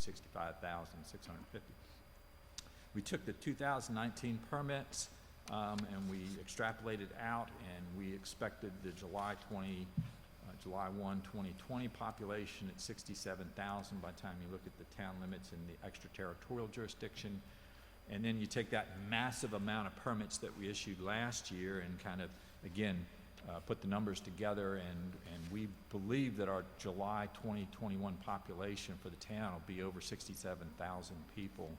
$165,650. We took the 2019 permits and we extrapolated out, and we expected the July 1, 2020 population at 67,000 by the time you look at the town limits in the extraterritorial jurisdiction. And then you take that massive amount of permits that we issued last year and kind of, again, put the numbers together, and we believe that our July 2021 population for the town will be over 67,000 people.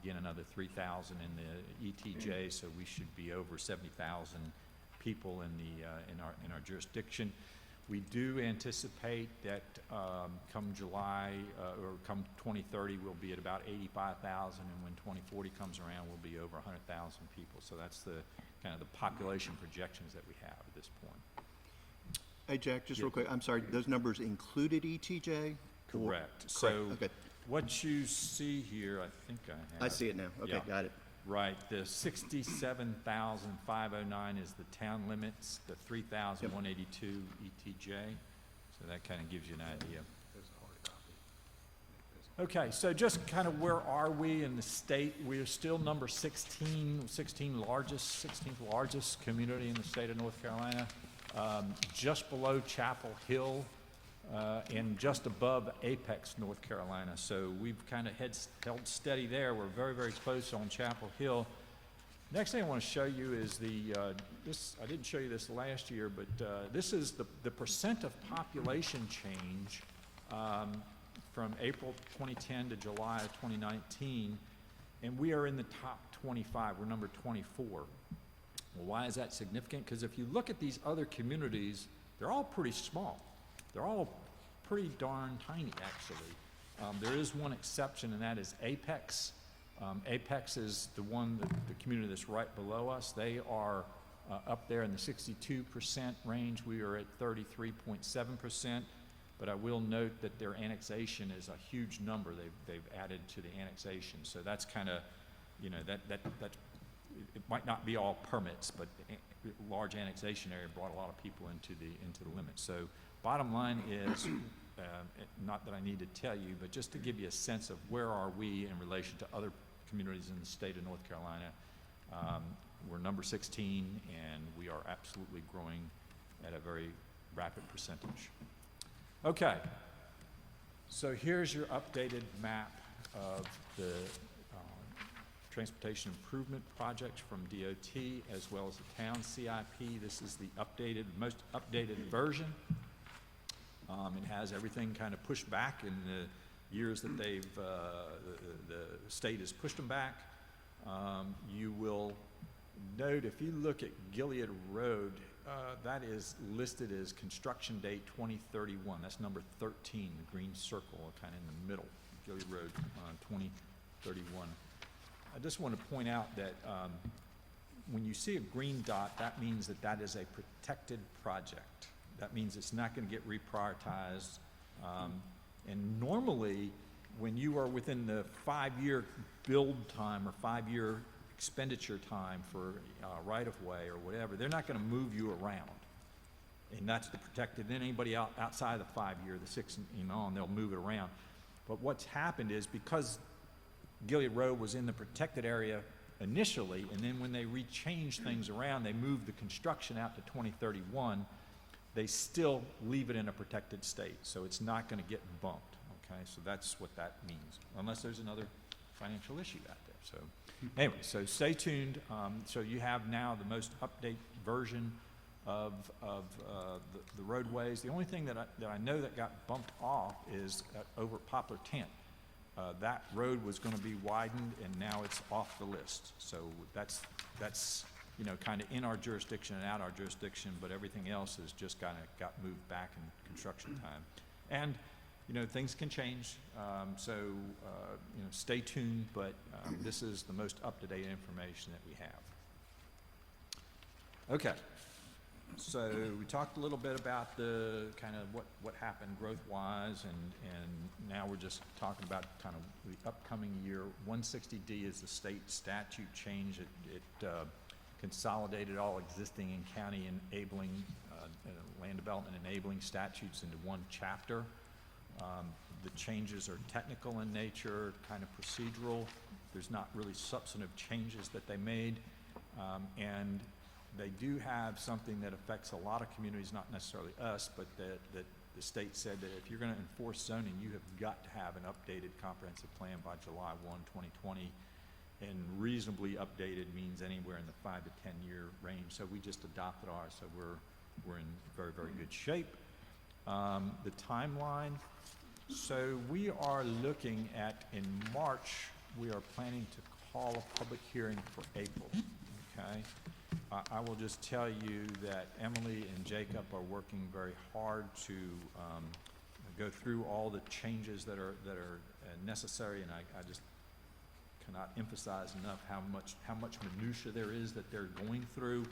Again, another 3,000 in the ETJ, so we should be over 70,000 people in our jurisdiction. We do anticipate that come July or come 2030, we'll be at about 85,000, and when 2040 comes around, we'll be over 100,000 people. So that's the kind of the population projections that we have at this point. Hey, Jack, just real quick, I'm sorry, those numbers included ETJ? Correct. So okay. What you see here, I think I have. I see it now. Okay, Yeah. got it. Right, the 67,509 is the town limits, the 3,182 ETJ. So that kind of gives you an idea. Okay, so just kind of where are we in the state? We are still number 16th largest community in the state of North Carolina, just below Chapel Hill, and just above Apex, North Carolina. So we've kind of held steady there. We're very, very close on Chapel Hill. Next thing I want to show you is this. I didn't show you this last year, but this is the percent of population change from April 2010 to July of 2019, and we are in the top 25. We're number 24. Well, why is that significant? Because if you look at these other communities, they're all pretty small. They're all pretty darn tiny, actually. There is one exception, and that is Apex. Apex is the community that's right below us. They are up there in the 62% range. We are at 33.7%, but I will note that their annexation is a huge number they've added to the annexation. So that's kind of, you know, that it might not be all permits, but large annexation area brought a lot of people into the limits. So bottom line is, not that I need to tell you, but just to give you a sense of where are we in relation to other communities in the state of North Carolina. We're number 16, and we are absolutely growing at a very rapid percentage. Okay, so here's your updated map of the transportation improvement projects from DOT as well as the town CIP. This is the most updated version. It has everything kind of pushed back in the years that the state has pushed them back. You will note, if you look at Gilead Road, that is listed as construction date 2031. That's number 13, the green circle kind of in the middle, Gilead Road 2031. I just want to point out that when you see a green dot, that means that is a protected project. That means it's not going to get reprioritized. And normally, when you are within the 5-year build time or 5-year expenditure time for right-of-way or whatever, they're not going to move you around. And that's the protected. Then anybody outside of the 5-year, the 6 and on, they'll move it around. But what's happened is, because Gilead Road was in the protected area initially, and then when they rechanged things around, they moved the construction out to 2031, they still leave it in a protected state, so it's not going to get bumped, okay? So that's what that means, unless there's another financial issue out there. So anyway, so stay tuned. So you have now the most updated version of the roadways. The only thing that I know that got bumped off is over at Poplar Tent. That road was going to be widened, and now it's off the list. So that's you know, kind of in our jurisdiction and out our jurisdiction, but everything else has just kind of got moved back in construction time. And, you know, things can change, so, you know, stay tuned, but this is the most up-to-date information that we have. Okay, so we talked a little bit about the kind of what happened growth-wise, and now we're just talking about kind of the upcoming year. 160D is the state statute change. It consolidated all existing and county enabling land development enabling statutes into one chapter. The changes are technical in nature, kind of procedural. There's not really substantive changes that they made. And they do have something that affects a lot of communities, not necessarily us, but that the state said that if you're going to enforce zoning, you have got to have an updated comprehensive plan by July 1, 2020. And reasonably updated means anywhere in the 5 to 10 year range. So we just adopted ours, so we're in very, very good shape. The timeline, so we are looking at, in March, we are planning to call a public hearing for April, okay? I will just tell you that Emily and Jacob are working very hard to go through all the changes that are necessary, and I just cannot emphasize enough how much minutia there is that they're going through.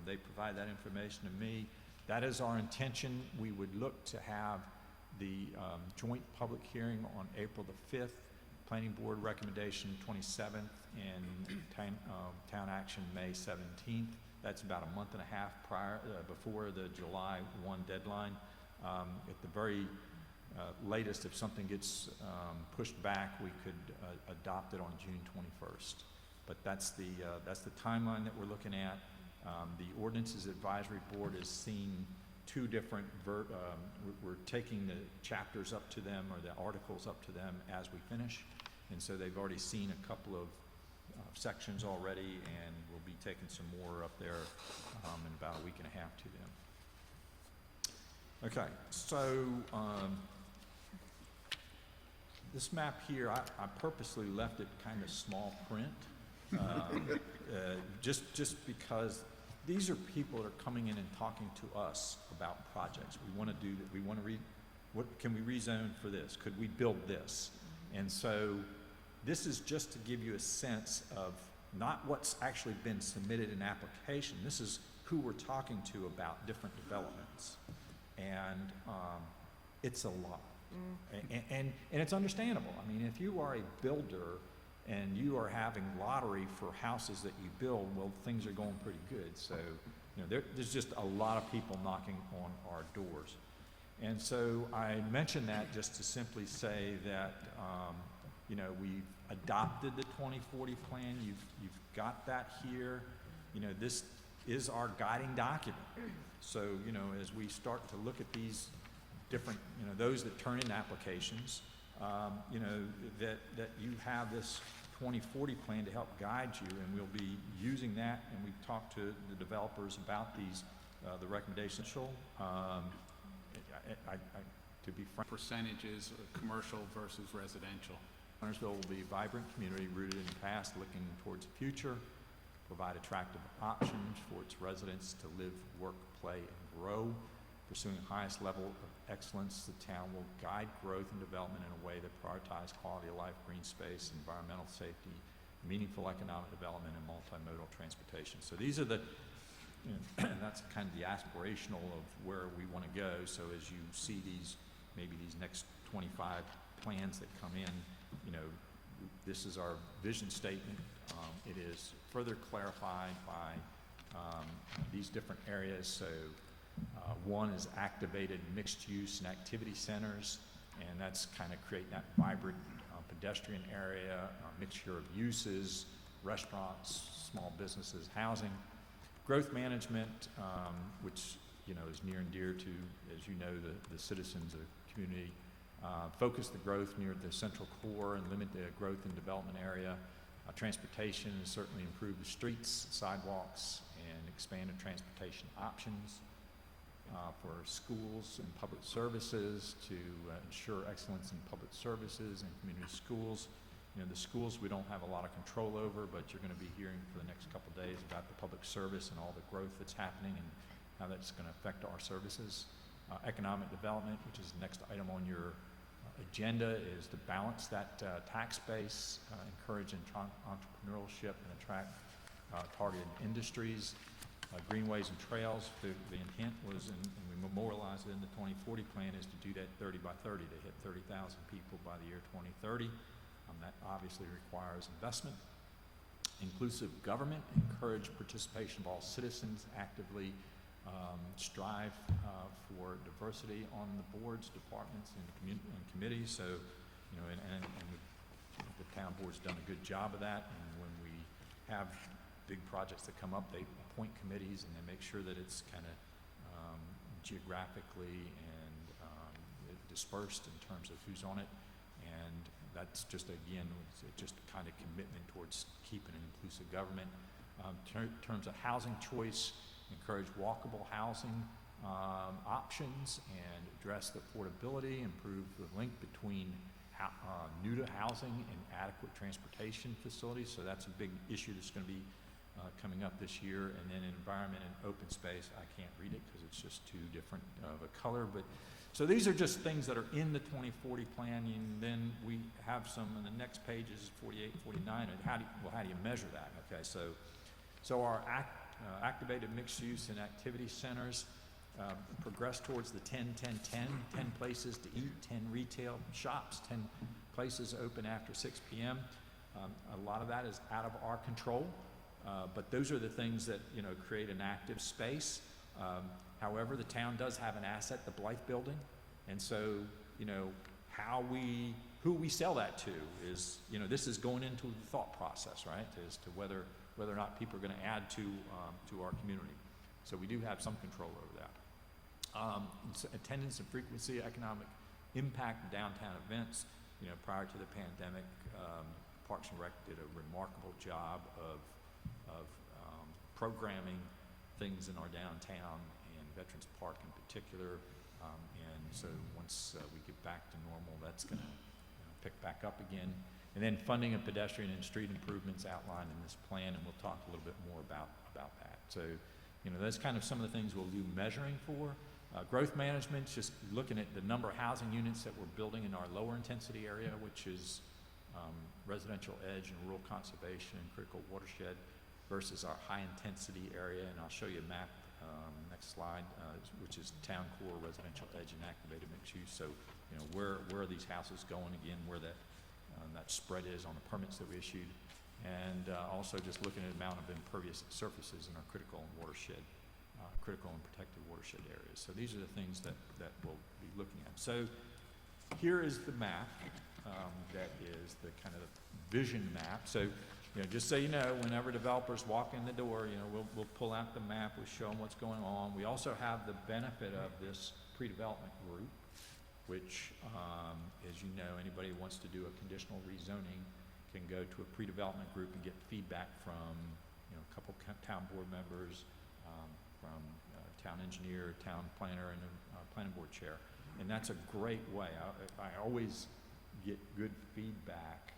They provide that information to me. That is our intention. We would look to have the joint public hearing on April the 5th, Planning Board recommendation 27th, and town action May 17th. That's about a month and a half before the July 1 deadline. At the very latest, if something gets pushed back, we could adopt it on June 21st. But that's the timeline that we're looking at. The Ordinances Advisory Board has seen two different, we're taking the chapters up to them, or the articles up to them as we finish. And so they've already seen a couple of sections already, and we'll be taking some more up there in about a week and a half to them. Okay, so this map here, I purposely left it kind of small print, just because these are people that are coming in and talking to us about projects. We want to do that. We want to what can we rezone for this? Could we build this? And so this is just to give you a sense of not what's actually been submitted in application. This is who we're talking to about different developments. And it's a lot. And it's understandable. I mean, if you are a builder and you are having lottery for houses that you build, well, things are going pretty good. So, you know, there's just a lot of people knocking on our doors. And so I mention that just to simply say that, you know, we've adopted the 2040 plan. You've got that here. You know, this is our guiding document. So, you know, as we start to look at these different, you know, those that turn in applications, you know, that you have this 2040 plan to help guide you, and we'll be using that, and we've talked to the developers about these, the recommendations. To be frank, Percentages of commercial versus residential. Huntersville will be a vibrant community rooted in the past, looking towards the future, provide attractive options for its residents to live, work, play, and grow. Pursuing the highest level of excellence, the town will guide growth and development in a way that prioritizes quality of life, green space, environmental safety, meaningful economic development, and multimodal transportation. So these are the, you know, that's kind of the aspirational of where we want to go. So as you see these, maybe these next 25 plans that come in, you know, this is our vision statement. It is further clarified by these different areas. So one is activated mixed use and activity centers, and that's kind of creating that vibrant pedestrian area, a mixture of uses, restaurants, small businesses, housing. Growth management, which, you know, is near and dear to, as you know, the citizens of the community. Focus the growth near the central core and limit the growth in development area. Transportation, certainly improve the streets, sidewalks, and expanded transportation options. For schools and public services, to ensure excellence in public services and community schools. You know, the schools we don't have a lot of control over, but you're going to be hearing for the next couple of days about the public service and all the growth that's happening and how that's going to affect our services. Economic development, which is the next item on your agenda, is to balance that tax base, encourage entrepreneurship, and attract targeted industries. Greenways and trails, the intent was, and we memorialized it in the 2040 plan, is to do that 30 by 30, to hit 30,000 people by the year 2030. That obviously requires investment. Inclusive government, encourage participation of all citizens, actively strive for diversity on the boards, departments, and committees. So, you know, and the town board's done a good job of that. And when we have big projects that come up, they appoint committees and they make sure that it's kind of geographically and dispersed in terms of who's on it. And that's just, again, it's just kind of commitment towards keeping an inclusive government. In terms of housing choice, encourage walkable housing options and address the affordability, improve the link between new to housing and adequate transportation facilities. So that's a big issue that's going to be coming up this year. And then environment and open space, I can't read it because it's just too different of a color. But so these are just things that are in the 2040 plan. And then we have some in the next pages, 48, 49. And how do you measure that? Okay, so our activated mixed use and activity centers progress towards the 10 places to eat, 10 retail shops, 10 places open after 6 p.m. A lot of that is out of our control, but those are the things that, you know, create an active space. However, the town does have an asset, the Blythe Building, and so, you know, who we sell that to is, you know, this is going into the thought process, right, as to whether or not people are going to add to our community. So we do have some control over that. Attendance and frequency, economic impact of downtown events. You know, prior to the pandemic, Parks and Rec did a remarkable job of programming things in our downtown and Veterans Park in particular. And so once we get back to normal, that's going to pick back up again. And then funding of pedestrian and street improvements outlined in this plan, and we'll talk a little bit more about that. So, you know, that's kind of some of the things we'll do measuring for. Growth management, just looking at the number of housing units that we're building in our lower intensity area, which is residential edge and rural conservation and critical watershed, versus our high intensity area. And I'll show you a map, next slide, which is town core, residential edge, and activated mixed use. So, you know, where are these houses going, again, where that spread is on the permits that we issued. And also just looking at the amount of impervious surfaces in our critical and watershed, critical and protected watershed areas. So these are the things that we'll be looking at. So here is the map. That is the kind of vision map. So, you know, just so you know, whenever developers walk in the door, you know, we'll pull out the map, we'll show them what's going on. We also have the benefit of this pre-development group, which, as you know, anybody who wants to do a conditional rezoning can go to a pre-development group and get feedback from, you know, a couple town board members, from town engineer, town planner, and planning board chair. And that's a great way. I always get good feedback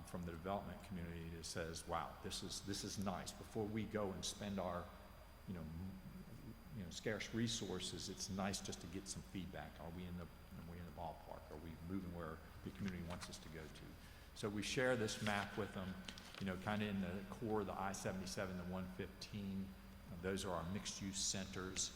from the development community that says, wow, this is nice. Before we go and spend our, you know, scarce resources, it's nice just to get some feedback. Are we in the ballpark? Are we moving where the community wants us to go to? So we share this map with them, you know, kind of in the core of the I-77, the 115. Those are our mixed-use centers.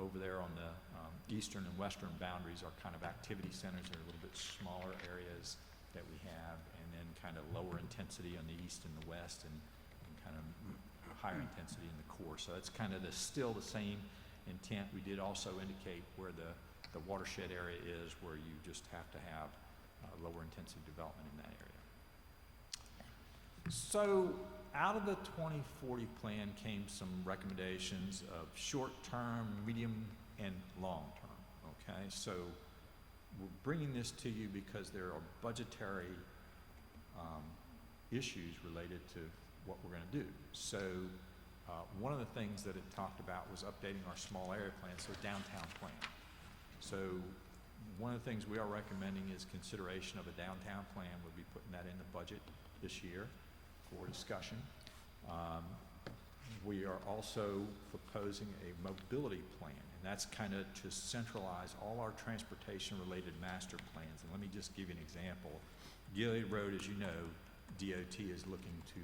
Over there on the eastern and western boundaries are kind of activity centers. They're a little bit smaller areas that we have, and then kind of lower intensity on the east and the west, and kind of higher intensity in the core. So that's kind of still the same intent. We did also indicate where the watershed area is, where you just have to have lower intensity development in that area. So out of the 2040 plan came some recommendations of short-term, medium, and long-term, okay? So we're bringing this to you because there are budgetary issues related to what we're going to do. So one of the things that it talked about was updating our small area plan, so downtown plan. So one of the things we are recommending is consideration of a downtown plan. We'll be putting that in the budget this year for discussion. We are also proposing a mobility plan, and that's kind of to centralize all our transportation-related master plans. And let me just give you an example. Gilead Road, as you know, DOT is looking to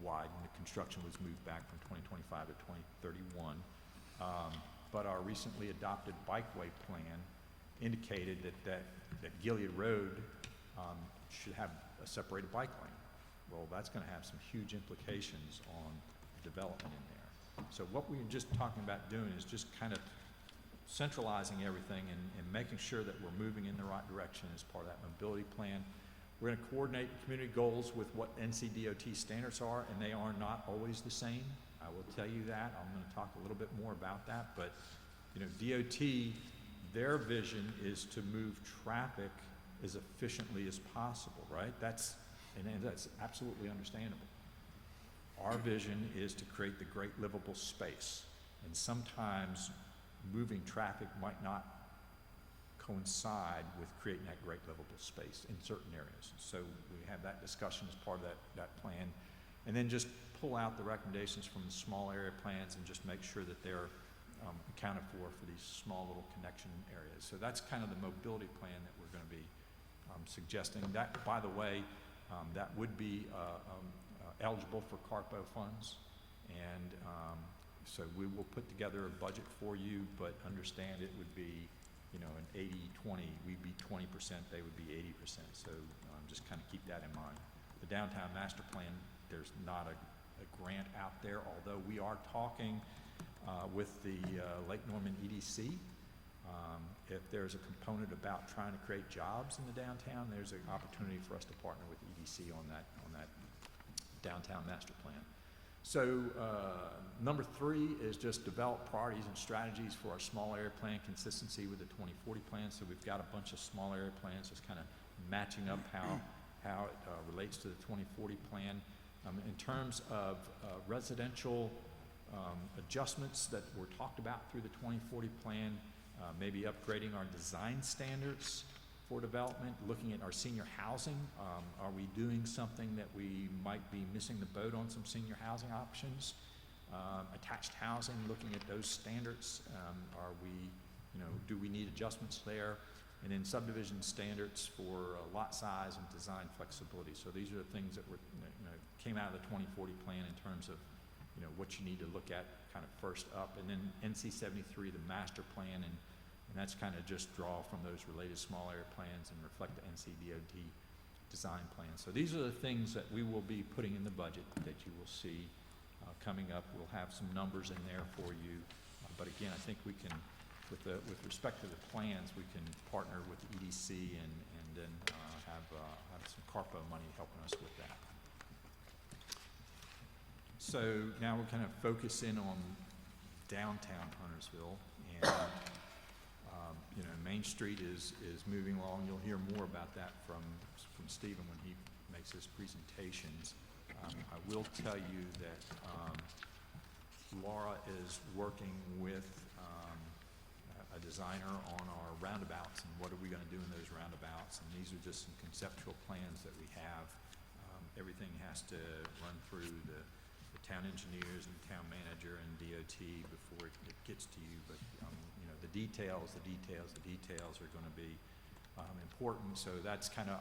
widen. The construction was moved back from 2025 to 2031. But our recently adopted bikeway plan indicated that Gilead Road should have a separated bike lane. Well, that's going to have some huge implications on development in there. So what we were just talking about doing is just kind of centralizing everything and making sure that we're moving in the right direction as part of that mobility plan. We're going to coordinate community goals with what NCDOT standards are, and they are not always the same. I will tell you that. I'm going to talk a little bit more about that, but you know, DOT, their vision is to move traffic as efficiently as possible, right? That's absolutely understandable. Our vision is to create the great livable space, and sometimes moving traffic might not coincide with creating that great livable space in certain areas. So we have that discussion as part of that plan, and then just pull out the recommendations from the small area plans and just make sure that they're accounted for these small little connection areas. So that's kind of the mobility plan that we're going to be suggesting. That, by the way, that would be eligible for CARPO funds, and so we will put together a budget for you, but understand it would be, you know, an 80-20. We'd be 20%, they would be 80%. So just kind of keep that in mind. The downtown master plan, there's not a grant out there, although we are talking with the Lake Norman EDC. If there's a component about trying to create jobs in the downtown, there's an opportunity for us to partner with EDC on that downtown master plan. So number 3 is just develop priorities and strategies for our small area plan consistency with the 2040 plan. So we've got a bunch of small area plans just kind of matching up how it relates to the 2040 plan. In terms of residential adjustments that were talked about through the 2040 plan, maybe upgrading our design standards for development, looking at our senior housing. Are we doing something that we might be missing the boat on some senior housing options? Attached housing, looking at those standards. Are we, you know, do we need adjustments there? And then subdivision standards for lot size and design flexibility. So these are the things that were, you know, came out of the 2040 plan in terms of, you know, what you need to look at kind of first up. And then NC 73, the master plan, and that's kind of just draw from those related small area plans and reflect the NCDOT design plan. So these are the things that we will be putting in the budget that you will see coming up. We'll have some numbers in there for you. But again, I think we can, with respect to the plans, we can partner with the EDC and then have some CARPO money helping us with that. So now we're kind of focus in on downtown Huntersville, and you know, Main Street is moving along. You'll hear more about that from Stephen when he makes his presentations. I will tell you that Laura is working with a designer on our roundabouts and what are we going to do in those roundabouts. And these are just some conceptual plans that we have. Everything has to run through the town engineers and town manager and DOT before it gets to you. But you know, the details are going to be important. So that's kind of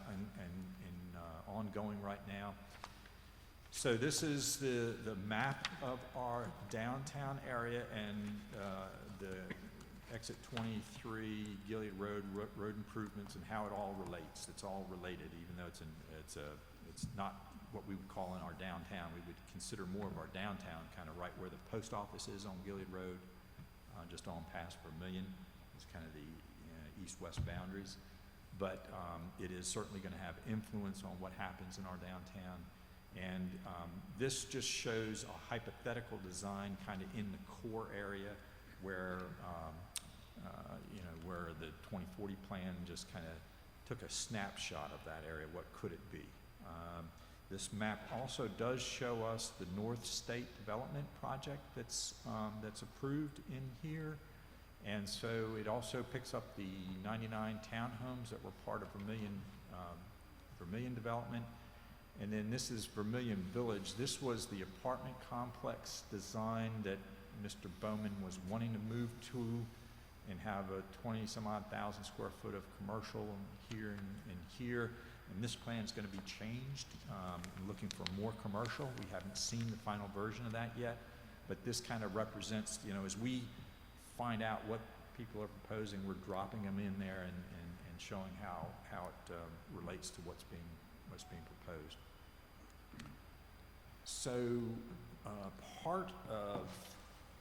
ongoing right now. So this is the map of our downtown area, and the exit 23, Gilead Road, road improvements, and how it all relates. It's all related, even though it's not what we would call in our downtown. We would consider more of our downtown kind of right where the post office is on Gilead Road, just on past Vermillion. It's kind of the east-west boundaries. But it is certainly going to have influence on what happens in our downtown. And this just shows a hypothetical design kind of in the core area where, you know, where the 2040 plan just kind of took a snapshot of that area. What could it be? This map also does show us the North State Development Project that's approved in here. And so it also picks up the 99 townhomes that were part of Vermillion development. And then this is Vermillion Village. This was the apartment complex design that Mr. Bowman was wanting to move to and have a 20-some-odd thousand square foot of commercial here and here. And this plan is going to be changed. I'm looking for more commercial. We haven't seen the final version of that yet. But this kind of represents, you know, as we find out what people are proposing, we're dropping them in there and showing how it relates to what's being proposed. So part of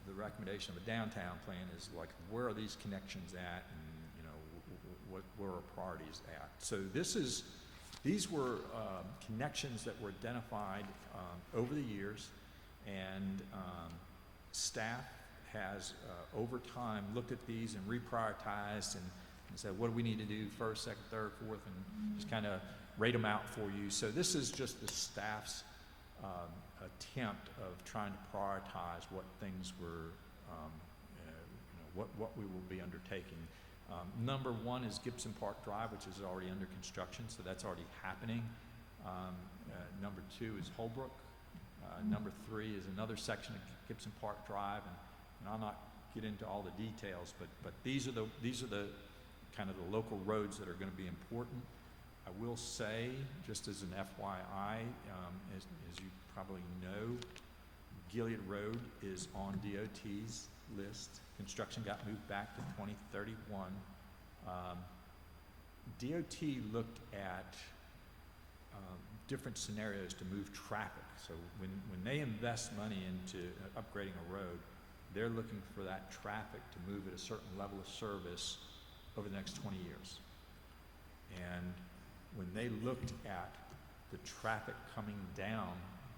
the recommendation of a downtown plan is like, where are these connections at, and, you know, where are priorities at? So these were connections that were identified over the years, and staff has, over time, looked at these and reprioritized and said, what do we need to do first, second, third, fourth, and just kind of rate them out for you. So this is just the staff's attempt of trying to prioritize what things were, what we will be undertaking. Number one is Gibson Park Drive, which is already under construction, so that's already happening. Number two is Holbrook. Number three is another section of Gibson Park Drive, and I'll not get into all the details, but these are the kind of the local roads that are going to be important. I will say, just as an FYI, as you probably know, Gilead Road is on DOT's list. Construction got moved back to 2031. DOT looked at different scenarios to move traffic. So when they invest money into upgrading a road, they're looking for that traffic to move at a certain level of service over the next 20 years. And when they looked at the traffic coming down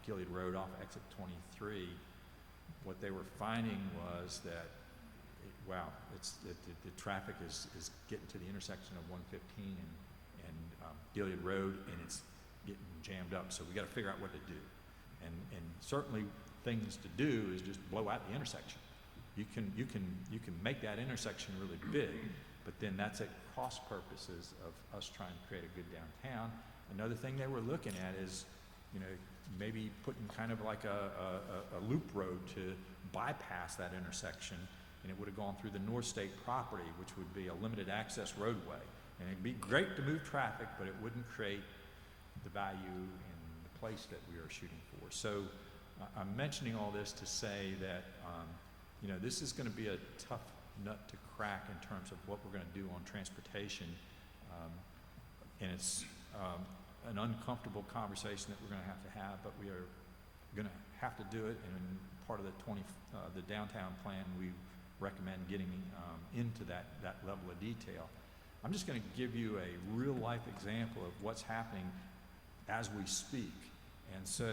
Gilead Road off exit 23, what they were finding was that, the traffic is getting to the intersection of 115 and Gilead Road, and it's getting jammed up. So we got to figure out what to do. And certainly things to do is just blow out the intersection. You can make that intersection really big, but then that's at cross purposes of us trying to create a good downtown. Another thing they were looking at is, you know, maybe putting kind of like a loop road to bypass that intersection, and it would have gone through the North State property, which would be a limited access roadway. And it'd be great to move traffic, but it wouldn't create the value in the place that we are shooting for. So I'm mentioning all this to say that, you know, this is going to be a tough nut to crack in terms of what we're going to do on transportation. And it's an uncomfortable conversation that we're going to have, but we are going to have to do it. And part of the downtown plan, we recommend getting into that level of detail. I'm just going to give you a real life example of what's happening as we speak. And so,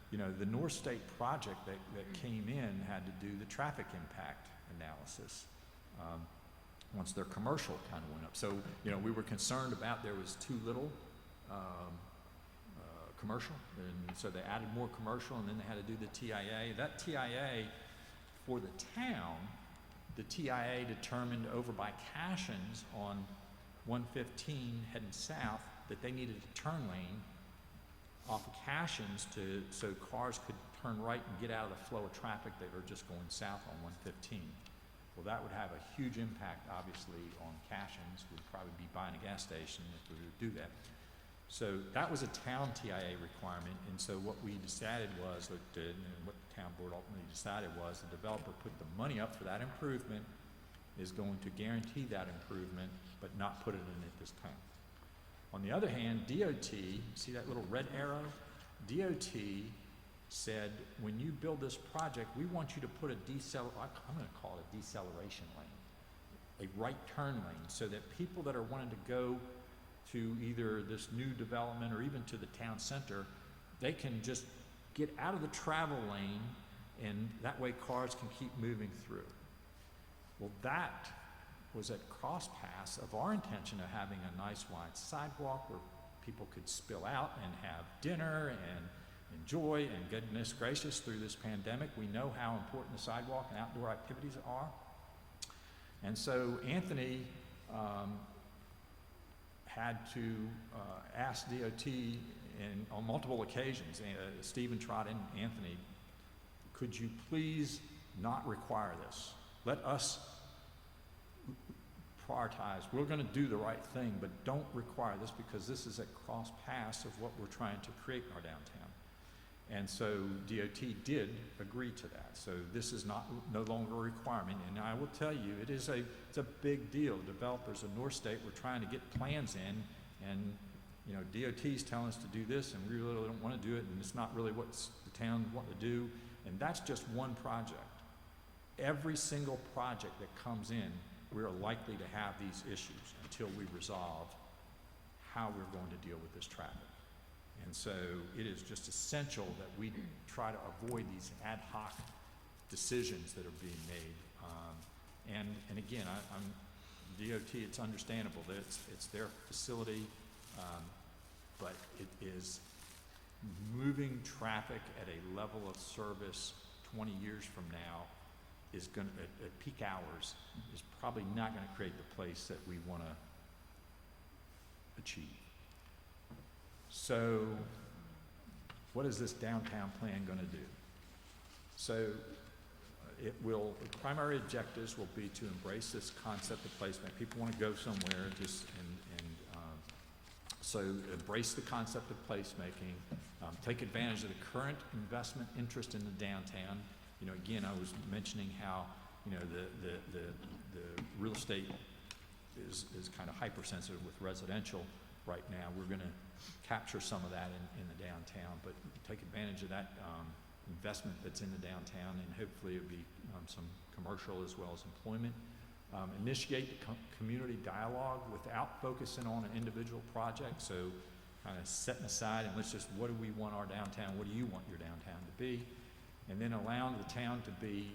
you know, the North State project that came in had to do the traffic impact analysis once their commercial kind of went up. So, you know, we were concerned about there was too little commercial, and so they added more commercial, and then they had to do the TIA. That TIA for the town, the TIA determined over by Cashin's on 115 heading south that they needed a turn lane off of Cashin's so cars could turn right and get out of the flow of traffic that are just going south on 115. Well, that would have a huge impact, obviously, on Cashin's. We'd probably be buying a gas station if we were to do that. So that was a town TIA requirement, and so what we decided was, and what the town board ultimately decided was, the developer put the money up for that improvement, is going to guarantee that improvement, but not put it in at this time. On the other hand, DOT, see that little red arrow? DOT said, when you build this project, we want you to put I'm going to call it a deceleration lane, a right turn lane, so that people that are wanting to go to either this new development or even to the town center, they can just get out of the travel lane, and that way cars can keep moving through. Well, that was at crosspaths of our intention of having a nice wide sidewalk where people could spill out and have dinner and enjoy, and goodness gracious, through this pandemic, we know how important the sidewalk and outdoor activities are. And so Anthony had to ask DOT on multiple occasions, Stephen Trott and Anthony, could you please not require this? Let us prioritize. We're going to do the right thing, but don't require this, because this is at cross paths of what we're trying to create in our downtown. And so DOT did agree to that. So this is no longer a requirement. And I will tell you, it's a big deal. Developers of North State were trying to get plans in, and you know, DOT's telling us to do this, and we really don't want to do it, and it's not really what the town want to do. And that's just one project. every single project that comes in, we're likely to have these issues until we resolve how we're going to deal with this traffic. And so it is just essential that we try to avoid these ad hoc decisions that are being made. And again, I'm DOT, it's understandable that it's their facility, but it is moving traffic at a level of service 20 years from now is going to, at peak hours, is probably not going to create the place that we want to achieve. So what is this downtown plan going to do? So the primary objectives will be to embrace this concept of placement. People want to go somewhere, so embrace the concept of placemaking, take advantage of the current investment interest in the downtown. You know, again, I was mentioning how, you know, the real estate is kind of hypersensitive with residential right now. We're going to capture some of that in the downtown, but take advantage of that investment that's in the downtown, and hopefully it'll be some commercial as well as employment. Initiate the community dialogue without focusing on an individual project, so kind of setting aside and let's just, what do we want our downtown, what do you want your downtown to be? And then allowing the town to be,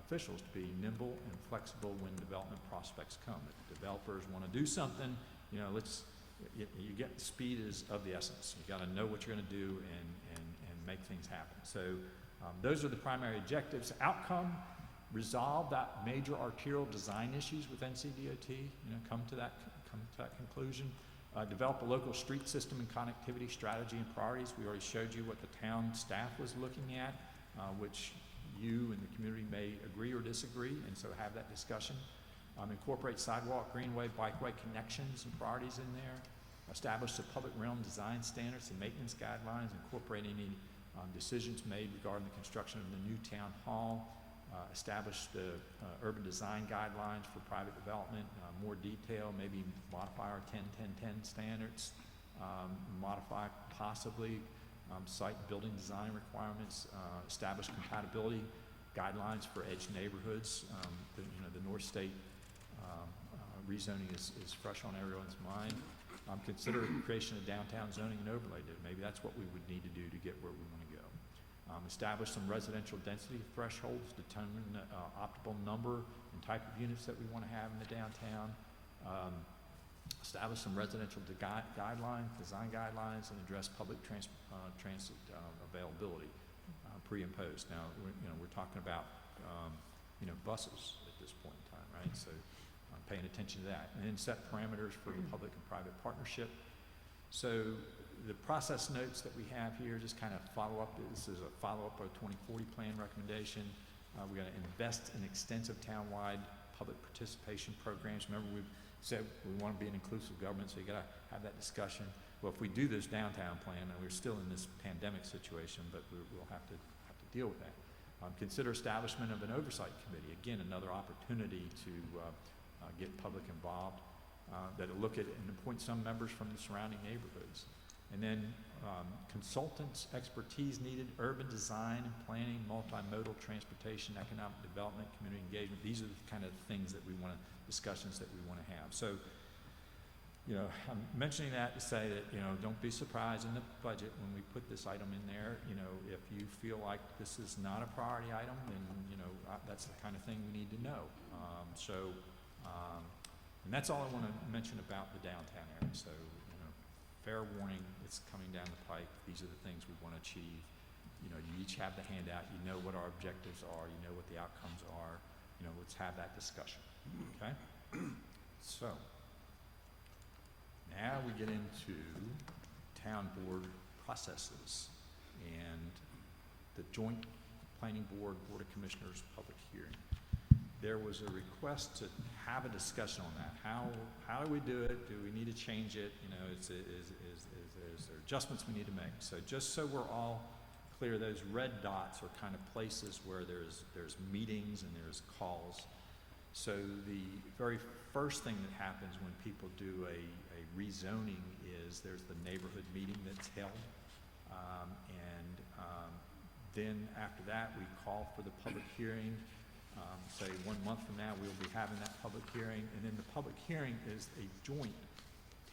officials to be nimble and flexible when development prospects come. If developers want to do something, you know, you get speed is of the essence. You got to know what you're going to do and make things happen. So those are the primary objectives. Outcome, resolve that major arterial design issues with NCDOT, you know, come to that conclusion. Develop a local street system and connectivity strategy and priorities. We already showed you what the town staff was looking at, which you and the community may agree or disagree, and so have that discussion. Incorporate sidewalk, greenway, bikeway connections and priorities in there. Establish the public realm design standards and maintenance guidelines, incorporate any decisions made regarding the construction of the new town hall. Establish the urban design guidelines for private development, more detail, maybe modify our 10-10-10 standards, modify possibly site building design requirements, establish compatibility guidelines for edge neighborhoods. The North State rezoning is fresh on everyone's mind. Consider the creation of downtown zoning and overlay. Maybe that's what we would need to do to get where we want to go. Establish some residential density thresholds, determine the optimal number and type of units that we want to have in the downtown. Establish some residential guidelines, design guidelines, and address public transit availability pre and post. Now, we're talking about buses at this point in time, right? So paying attention to that. And then set parameters for the public and private partnership. So the process notes that we have here just kind of follow up. This is a follow-up of 2040 plan recommendation. We're going to invest in extensive town-wide public participation programs. Remember, we've said we want to be an inclusive government, so you got to have that discussion. Well, if we do this downtown plan, and we're still in this pandemic situation, but we'll have to deal with that. Consider establishment of an oversight committee. Again, another opportunity to get public involved. That'll look at and appoint some members from the surrounding neighborhoods. And then consultants, expertise needed, urban design and planning, multimodal transportation, economic development, community engagement. These are the kind of things that we want to, discussions that we want to have. So, I'm mentioning that to say that, don't be surprised in the budget when we put this item in there. If you feel like this is not a priority item, then, that's the kind of thing we need to know. And that's all I want to mention about the downtown area. So, fair warning, it's coming down the pike. These are the things we want to achieve. You each have the handout. You know what our objectives are. You know what the outcomes are. Let's have that discussion. Okay? So, now we get into town board processes and the joint planning board, board of commissioners public hearing. There was a request to have a discussion on that. How do we do it? Do we need to change it? Is there adjustments we need to make? So just so we're all clear, those red dots are kind of places where there's meetings and there's calls. So the very first thing that happens when people do a rezoning is there's the neighborhood meeting that's held. Then after that, we call for the public hearing. Say 1 month from now, we'll be having that public hearing, and then the public hearing is a joint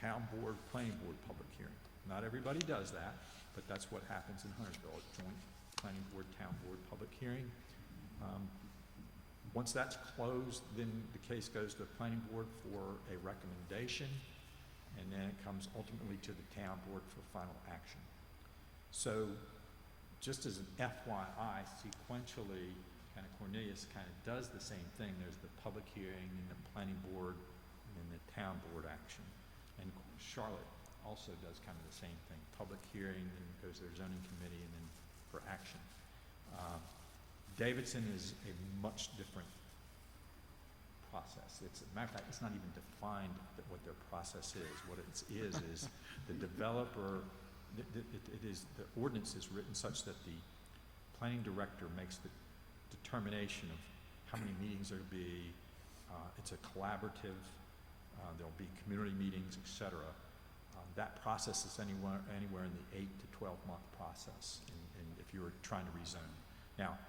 town board, planning board public hearing. Not everybody does that, but that's what happens in Huntersville, a joint planning board, town board public hearing. Once that's closed, then the case goes to the planning board for a recommendation, and then it comes ultimately to the town board for final action. So, just as an FYI, sequentially, kind of Cornelius kind of does the same thing. There's the public hearing, and the planning board, and then the town board action. And Charlotte also does kind of the same thing. Public hearing, then goes to their zoning committee, and then for action. Davidson is a much different process. It's, a matter of fact, it's not even defined what their process is. What it is the developer, the ordinance is written such that the planning director makes the determination of how many meetings there will be. It's a collaborative, there'll be community meetings, et cetera. That process is anywhere in the 8 to 12 month process if you were trying to rezone. Now,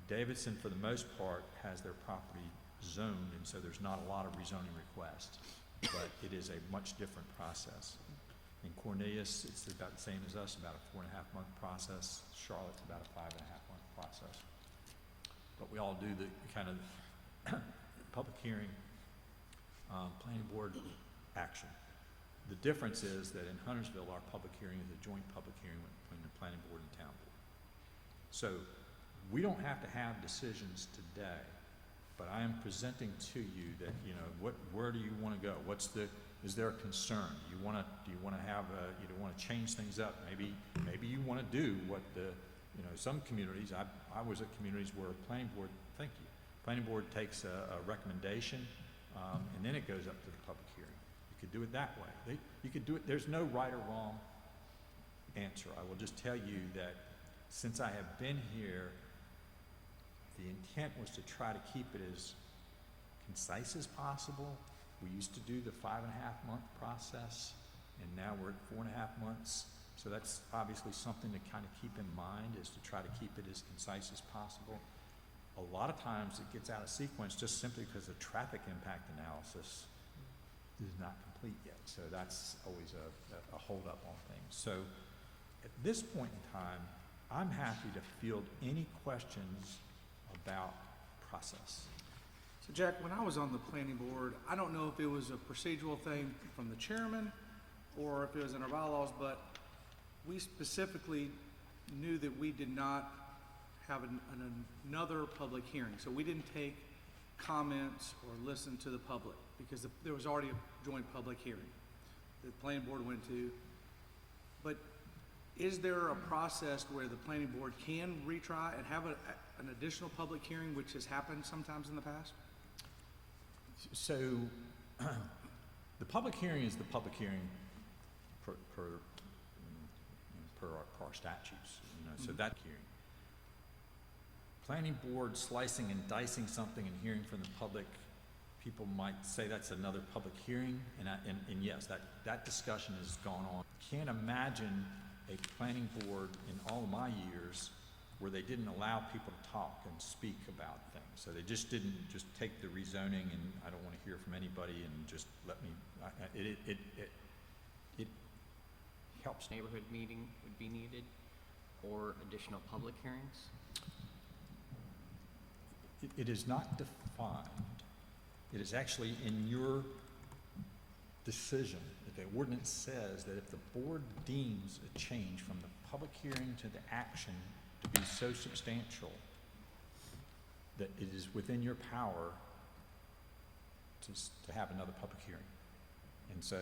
Davidson, for the most part, has their property zoned, and so there's not a lot of rezoning requests, but it is a much different process. In Cornelius, it's about the same as us, about a 4.5 month process. Charlotte's about a 5.5 month process. But we all do the kind of public hearing, planning board action. The difference is that in Huntersville, our public hearing is a joint public hearing between the planning board and town board. So we don't have to have decisions today, but I am presenting to you that, you know, where do you want to go? Is there a concern? Do you want to have you don't want to change things up? Maybe you want to do what some communities, I was at communities where planning board takes a recommendation, and then it goes up to the public hearing. You could do it that way. You could do it, there's no right or wrong answer. I will just tell you that since I have been here, the intent was to try to keep it as concise as possible. We used to do the 5.5 month process, and now we're at 4.5 months. So that's obviously something to kind of keep in mind, is to try to keep it as concise as possible. A lot of times it gets out of sequence just simply because the traffic impact analysis is not complete yet. So that's always a hold up on things. So at this point in time, I'm happy to field any questions about process. So Jack, when I was on the planning board, I don't know if it was a procedural thing from the chairman or if it was in our bylaws, but we specifically knew that we did not have another public hearing. So we didn't take comments or listen to the public because there was already a joint public hearing the planning board went to. But is there a process where the planning board can retry and have an additional public hearing, which has happened sometimes in the past? So the public hearing is the public hearing per our statutes, so that hearing. Planning board slicing and dicing something and hearing from the public, people might say that's another public hearing, and yes, that discussion has gone on. Can't imagine a planning board in all of my years where they didn't allow people to talk and speak about things. So they just didn't just take the rezoning and I don't want to hear from anybody and just let me, it helps. Neighborhood meeting would be needed, or additional public hearings? It is not defined. It is actually in your decision. The ordinance says that if the board deems a change from the public hearing to the action to be so substantial that it is within your power to have another public hearing. And so,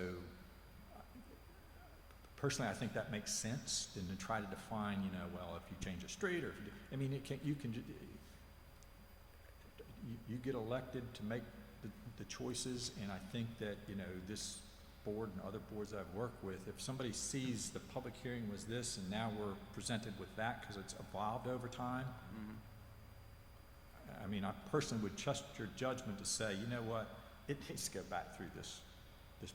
personally, I think that makes sense, and to try to define, well, if you change a street, or if you you get elected to make the choices, and I think that, this board and other boards I've worked with, if somebody sees the public hearing was this and now we're presented with that because it's evolved over time, I personally would trust your judgment to say, you know what, it needs to go back through this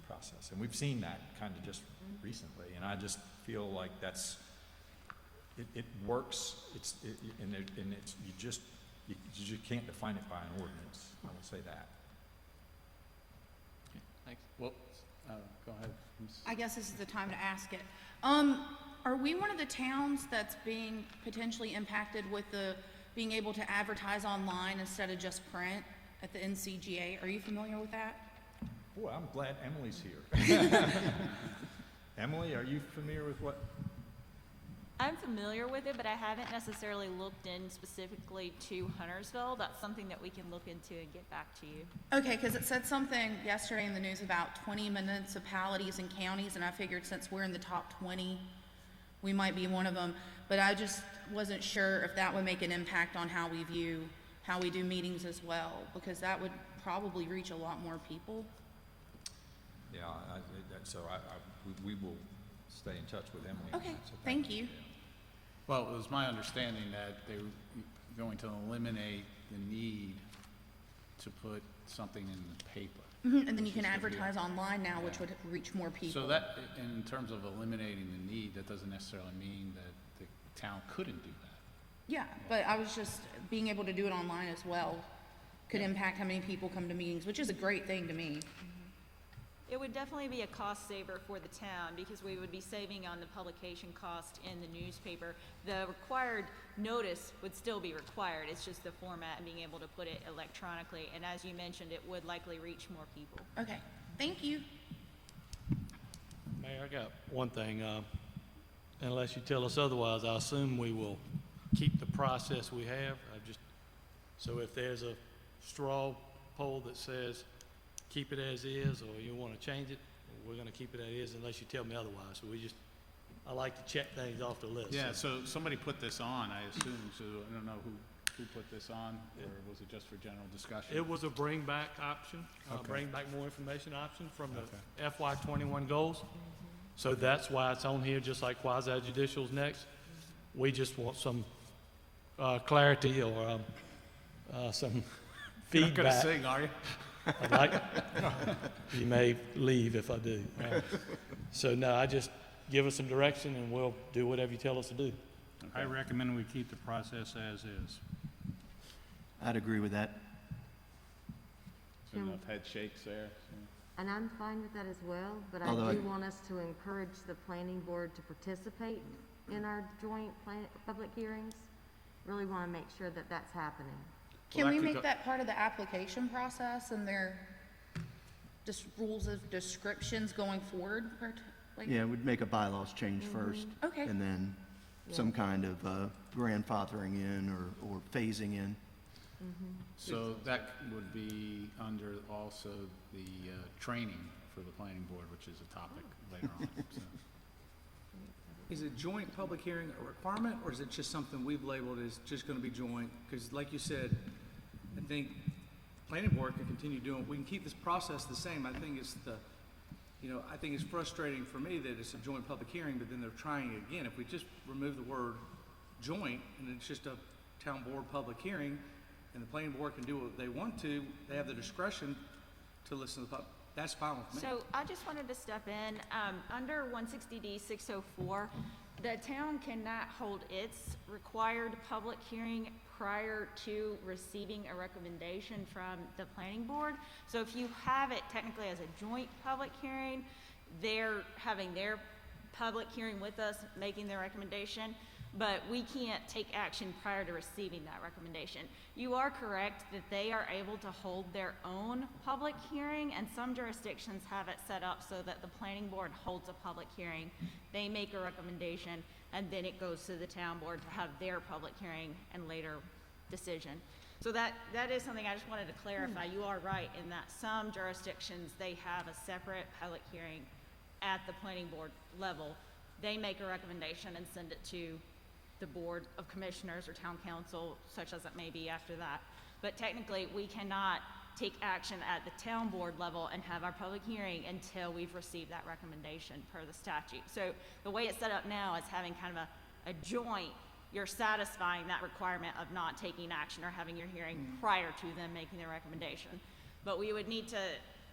process. And we've seen that kind of just recently, and I just feel like it works, you you can't define it by an ordinance, I will say that. Thanks. Well, go ahead. Ms. I guess this is the time to ask it. Are we one of the towns that's being potentially impacted with the being able to advertise online instead of just print at the NCGA? Are you familiar with that? Boy, I'm glad Emily's here. Emily, are you familiar with what? I'm familiar with it, but I haven't necessarily looked in specifically to Huntersville. That's something that we can look into and get back to you. Okay, because it said something yesterday in the news about 20 municipalities and counties, and I figured since we're in the top 20, we might be one of them. But I just wasn't sure if that would make an impact on how we do meetings as well, because that would probably reach a lot more people. Yeah, we will stay in touch with Emily. on Okay, that, so thank you. Well, it was my understanding that they were going to eliminate the need to put something in the paper. And then you can Which is good, advertise yeah. online now, which would reach more people. So that, in terms of eliminating the need, that doesn't necessarily mean that the town couldn't do that. Yeah, but I was just, being able to do it online as well could impact how many people come to meetings, which is a great thing to me. It would definitely be a cost saver for the town because we would be saving on the publication cost in the newspaper. The required notice would still be required. It's just the format and being able to put it electronically. And as you mentioned, it would likely reach more people. Okay, thank you. Mayor, I got one thing. Unless you tell us otherwise, I assume we will keep the process we have. So if there's a straw poll that says keep it as is, or you want to change it, we're going to keep it as is unless you tell me otherwise. So I like to check things off the list. Yeah, so somebody put this on, I assume, so I don't know who put this on, or was it just for general discussion? It was a bring back option, Okay. bring back more information option from the Okay. FY21 goals. So that's why it's on here, just like quasi judicial's next. We just want some clarity or some You're not gonna feedback. sing, are you? I'd like, you may leave if I do. So no, I just give us some direction and we'll do whatever you tell us to do. I recommend we keep the process as is. I'd agree with that. So enough head shakes there. so. And I'm fine with that as well, but I Although do want us to encourage the planning board to participate in our joint public hearings. Really want to make sure that that's happening. Can that we could make go- that part of the application process and their just rules of descriptions going forward? Like, Yeah, we'd make a bylaws change first. Okay. And then some kind of grandfathering in or phasing in. So that would be under also the training for the planning board, which is a topic later on. so. Is a joint public hearing a requirement, or is it just something we've labeled as just gonna be joint? Because like you said, I think planning board can continue doing, we can keep this process the same. I think it's I think it's frustrating for me that it's a joint public hearing, but then they're trying it again. If we just remove the word joint, and it's just a town board public hearing, and the planning board can do what they want to, they have the discretion to listen to the public. That's fine with me. So I just wanted to step in, under 160D 604, the town cannot hold its required public hearing prior to receiving a recommendation from the planning board. So if you have it technically as a joint public hearing, they're having their public hearing with us, making their recommendation, but we can't take action prior to receiving that recommendation. You are correct that they are able to hold their own public hearing, and some jurisdictions have it set up so that the planning board holds a public hearing. They make a recommendation, and then it goes to the town board to have their public hearing and later decision. So that is something I just wanted to clarify. You are right in that some jurisdictions, they have a separate public hearing at the planning board level. They make a recommendation and send it to the Board of Commissioners or Town Council, such as it may be after that. But technically, we cannot take action at the town board level and have our public hearing until we've received that recommendation per the statute. So the way it's set up now is having kind of a joint, you're satisfying that requirement of not taking action or having your hearing prior to them making their recommendation. But we would need to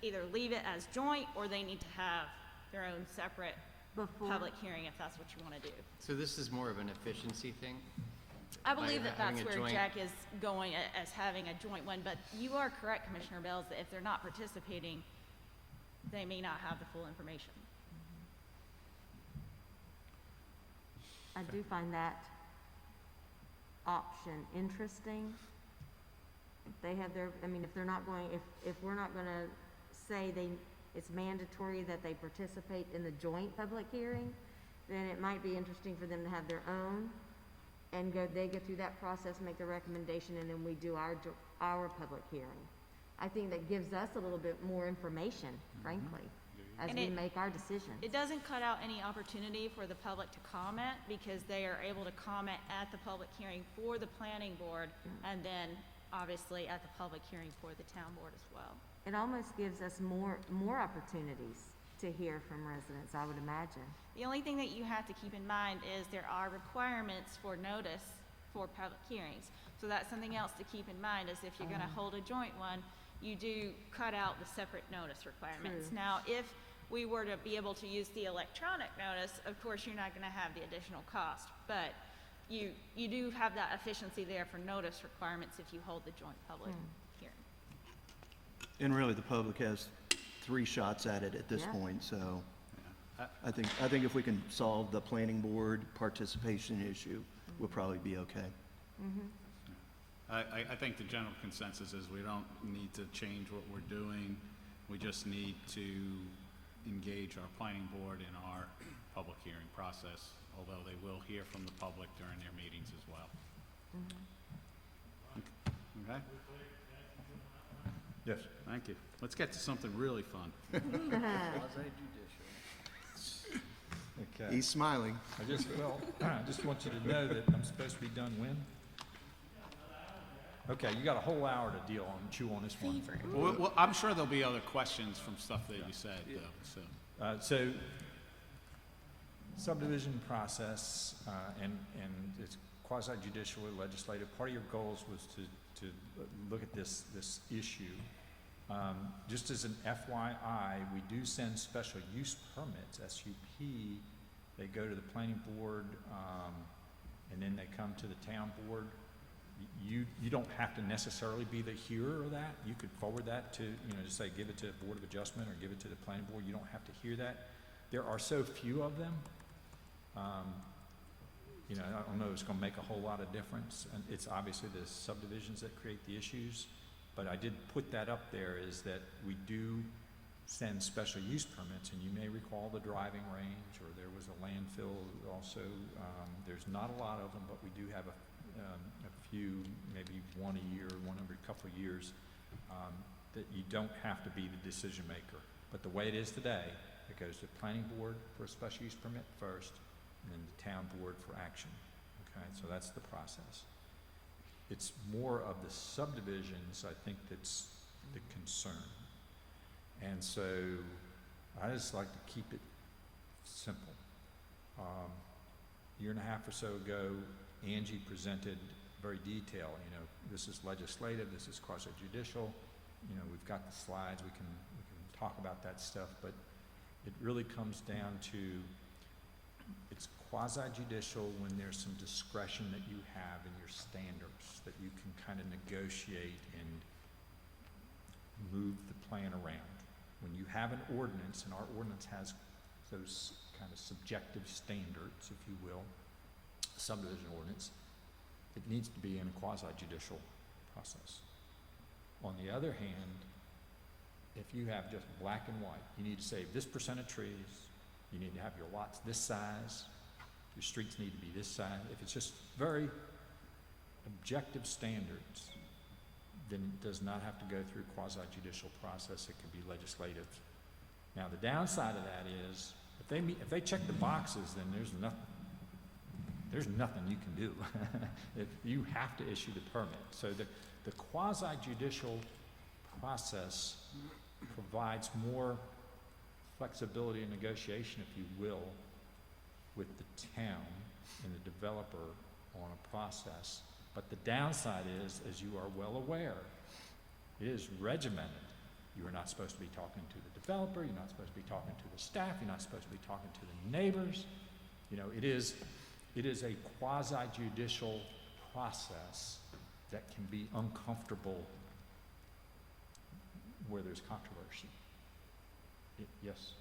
either leave it as joint, or they need to have their own separate Before, public hearing if that's what you want to do. So this is more of an efficiency thing? I believe that having that's a where joint- Jack is going as having a joint one, but you are correct, Commissioner Bells, that if they're not participating, they may not have the full information. I do find that option interesting. If they have their, I mean, if they're not going, if we're not gonna say it's mandatory that they participate in the joint public hearing, then it might be interesting for them to have their own and they go through that process, make the recommendation, and then we do our public hearing. I think that gives us a little bit more information, frankly, as And we it- make our decisions. It doesn't cut out any opportunity for the public to comment because they are able to comment at the public hearing for the planning board and then obviously at the public hearing for the town board as well. It almost gives us more opportunities to hear from residents, I would imagine. The only thing that you have to keep in mind is there are requirements for notice for public hearings. So that's something else to keep in mind is if you're gonna hold a joint one, you do cut out the separate notice requirements. True. Now, if we were to be able to use the electronic notice, of course, you're not gonna have the additional cost. But you do have that efficiency there for notice requirements if you hold the joint public hearing. And really, the public has 3 shots at it at this Yeah. point, so Yeah. I think if we can solve the planning board participation issue, we'll probably be okay. I think the general consensus is we don't need to change what we're doing. We just need to engage our planning board in our public hearing process, although they will hear from the public during their meetings as well. Okay? Yes. Thank you. Let's get to something really fun. Okay. He's smiling. I just want you to know that I'm supposed to be done when? Okay, you got a whole hour to chew on this one. Well, I'm sure there'll be other questions from stuff that you said, though, so. So subdivision process, and it's quasi judicial or legislative. Part of your goals was to look at this issue. Just as an FYI, we do send special use permits, SUP. They go to the planning board, and then they come to the town board. You don't have to necessarily be the hearer of that. You could forward that to, just say, give it to Board of Adjustment or give it to the planning board. You don't have to hear that. There are so few of them. I don't know if it's gonna make a whole lot of difference. And it's obviously the subdivisions that create the issues. But I did put that up there, is that we do send special use permits, and you may recall the driving range, or there was a landfill also. There's not a lot of them, but we do have a few, maybe one a year, one every couple of years, that you don't have to be the decision maker. But the way it is today, it goes to the planning board for a special use permit first, and then the town board for action. Okay, so that's the process. It's more of the subdivisions, I think, that's the concern. And so I just like to keep it simple. A year and a half or so ago, Angie presented very detailed, this is legislative, this is quasi-judicial, we've got the slides, we can talk about that stuff, but it really comes down to, it's quasi-judicial when there's some discretion that you have in your standards, that you can kind of negotiate and move the plan around. When you have an ordinance, and our ordinance has those kind of subjective standards, if you will, subdivision ordinance, it needs to be in a quasi-judicial process. On the other hand, if you have just black and white, you need to save this percent of trees, you need to have your lots this size, your streets need to be this size. If it's just very objective standards, then it does not have to go through quasi-judicial process, it can be legislative. Now, the downside of that is, if they check the boxes, then there's nothing you can do. If you have to issue the permit. So the quasi-judicial process provides more flexibility and negotiation, if you will, with the town and the developer on a process. But the downside is, as you are well aware, it is regimented. You are not supposed to be talking to the developer, you're not supposed to be talking to the staff, you're not supposed to be talking to the neighbors. It is a quasi-judicial process that can be uncomfortable where there's controversy. Yes?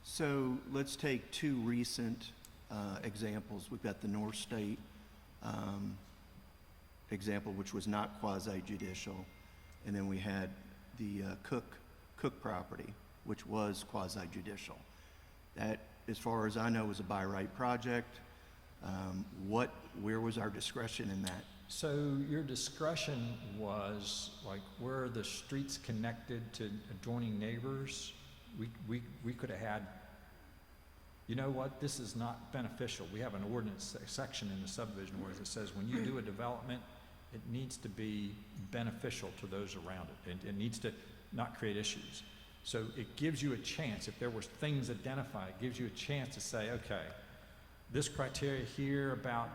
So let's take two recent examples. We've got the North State example, which was not quasi-judicial, and then we had the Cook property, which was quasi-judicial. That, as far as I know, was a by right project. Where was our discretion in that? So your discretion was, like, where are the streets connected to adjoining neighbors? We could have had, you know what, this is not beneficial. We have an ordinance section in the subdivision ordinance that says when you do a development, it needs to be beneficial to those around it. It needs to not create issues. So it gives you a chance, if there were things identified, it gives you a chance to say, okay, this criteria here about,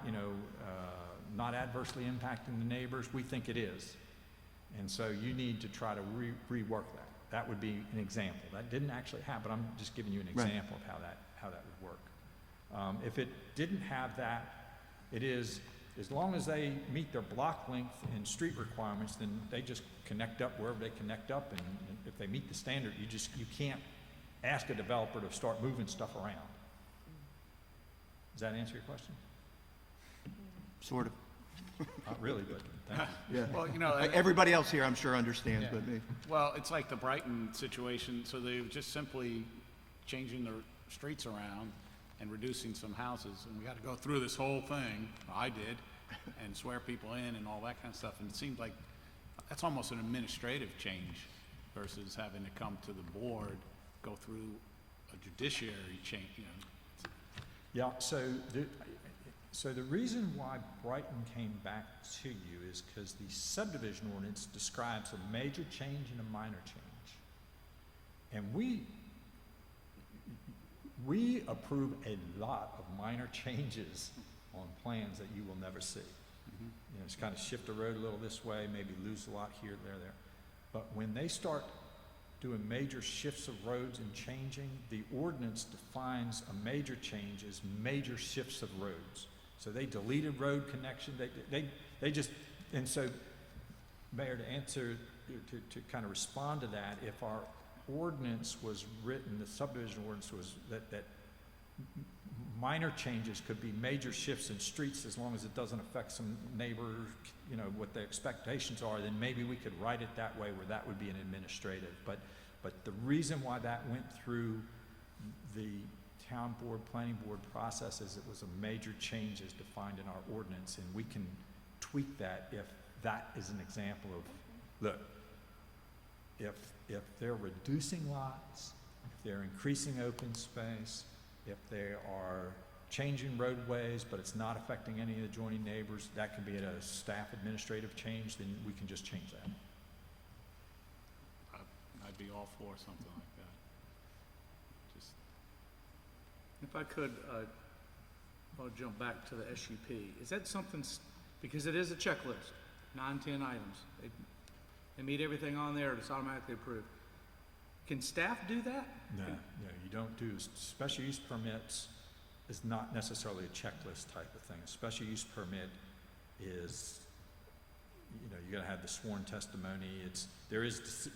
not adversely impacting the neighbors, we think it is. And so you need to try to rework that. That would be an example. That didn't actually happen. I'm just giving you an Right. example of how that would work. If it didn't have that, it is, as long as they meet their block length and street requirements, then they just connect up wherever they connect up, and if they meet the standard, you can't ask a developer to start moving stuff around. Does that answer your question? Sort of. Not really, but thank you. Yeah. Well, Everybody else here, I'm sure, understands, but me. Well, it's like the Brighton situation, so they're just simply changing the streets around and reducing some houses, and we got to go through this whole thing, I did, and swear people in and all that kind of stuff, and it seemed like that's almost an administrative change versus having to come to the board, go through a judiciary change, Yeah, so the reason why Brighton came back to you is because the subdivision ordinance describes a major change and a minor change. And we approve a lot of minor changes on plans that you will never see. Just kind of shift a road a little this way, maybe lose a lot here, there. But when they start doing major shifts of roads and changing, the ordinance defines a major change as major shifts of roads. So they deleted road connection, they just, and so, Mayor, to answer, to kind of respond to that, if our ordinance was written, the subdivision ordinance was that minor changes could be major shifts in streets as long as it doesn't affect some neighbors, what the expectations are, then maybe we could write it that way where that would be an administrative. But the reason why that went through the town board, planning board process is it was a major change as defined in our ordinance, and we can tweak that if that is an example of, look, if they're reducing lots, if they're increasing open space, if they are changing roadways, but it's not affecting any of the adjoining neighbors, that could be a staff administrative change, then we can just change that. I'd be all for something like that. Just, If I could, I'll jump back to the SUP. Is that something, because it is a checklist, 9, 10 items. They meet everything on there, it's automatically approved. Can staff do that? No, you don't do, special use permits is not necessarily a checklist type of thing. A special use permit is, you gotta have the sworn testimony, there is